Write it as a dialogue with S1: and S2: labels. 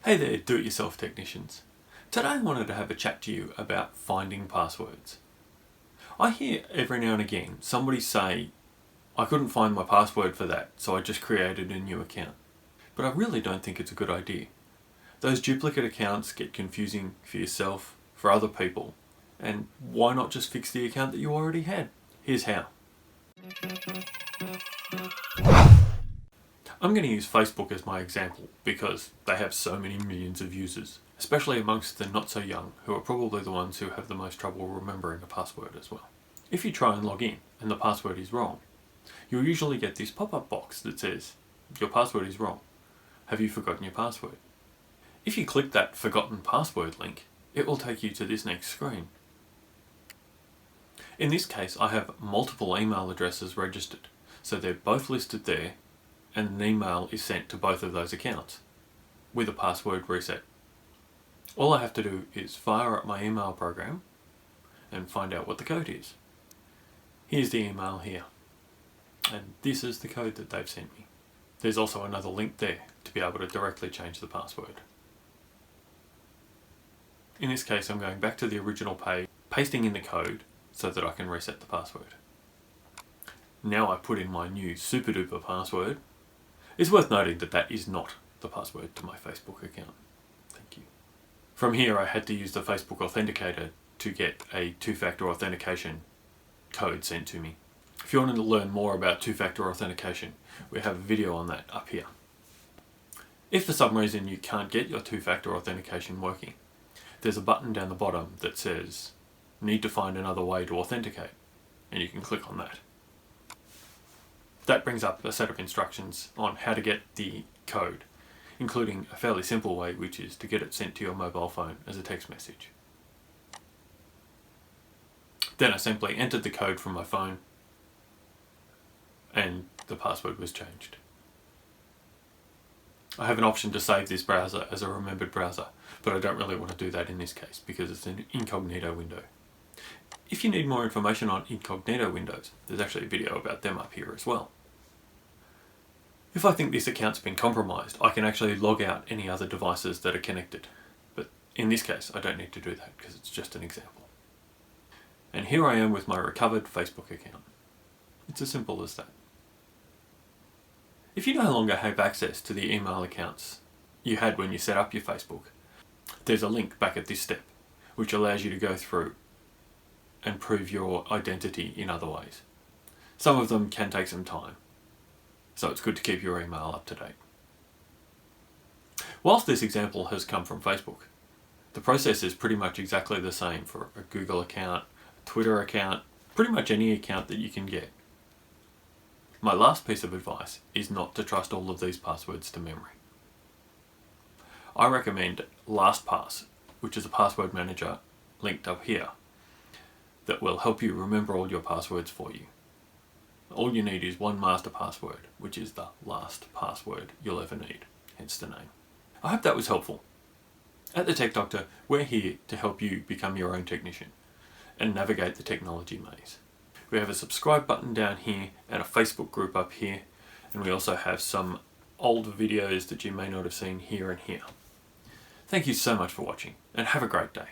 S1: Hey there, do-it-yourself technicians. Today I wanted to have a chat to you about finding passwords. I hear every now and again somebody say, I couldn't find my password for that, so I just created a new account. But I really don't think it's a good idea. Those duplicate accounts get confusing for yourself, for other people, and why not just fix the account that you already had? Here's how. I'm going to use Facebook as my example because they have so many millions of users, especially amongst the not so young, who are probably the ones who have the most trouble remembering a password as well. If you try and log in and the password is wrong, you'll usually get this pop-up box that says, your password is wrong. Have you forgotten your password? If you click that forgotten password link, it will take you to this next screen. In this case, I have multiple email addresses registered, so they're both listed there, and an email is sent to both of those accounts with a password reset. All I have to do is fire up my email program and find out what the code is. Here's the email here, and this is the code that they've sent me. There's also another link there to be able to directly change the password. In this case, I'm going back to the original page, pasting in the code so that I can reset the password. Now I put in my new super duper password. It's worth noting that that is not the password to my Facebook account. Thank you. From here I had to use the Facebook Authenticator to get a two-factor authentication code sent to me. If you want to learn more about two-factor authentication, we have a video on that up here. If for some reason you can't get your two-factor authentication working, there's a button down the bottom that says, need to find another way to authenticate, and you can click on that. That brings up a set of instructions on how to get the code, including a fairly simple way, which is to get it sent to your mobile phone as a text message. Then I simply entered the code from my phone and the password was changed. I have an option to save this browser as a remembered browser, but I don't really want to do that in this case because it's an incognito window. If you need more information on incognito windows, there's actually a video about them up here as well. If I think this account's been compromised, I can actually log out any other devices that are connected. But in this case, I don't need to do that because it's just an example. And here I am with my recovered Facebook account. It's as simple as that. If you no longer have access to the email accounts you had when you set up your Facebook, there's a link back at this step, which allows you to go through and prove your identity in other ways. Some of them can take some time, so it's good to keep your email up to date. Whilst this example has come from Facebook, the process is pretty much exactly the same for a Google account, a Twitter account, pretty much any account that you can get. My last piece of advice is not to trust all of these passwords to memory. I recommend LastPass, which is a password manager linked up here, that will help you remember all your passwords for you. All you need is one master password, which is the last password you'll ever need, hence the name. I hope that was helpful. At The Tech Doctor, we're here to help you become your own technician and navigate the technology maze. We have a subscribe button down here and a Facebook group up here, and we also have some old videos that you may not have seen here and here. Thank you so much for watching, and have a great day.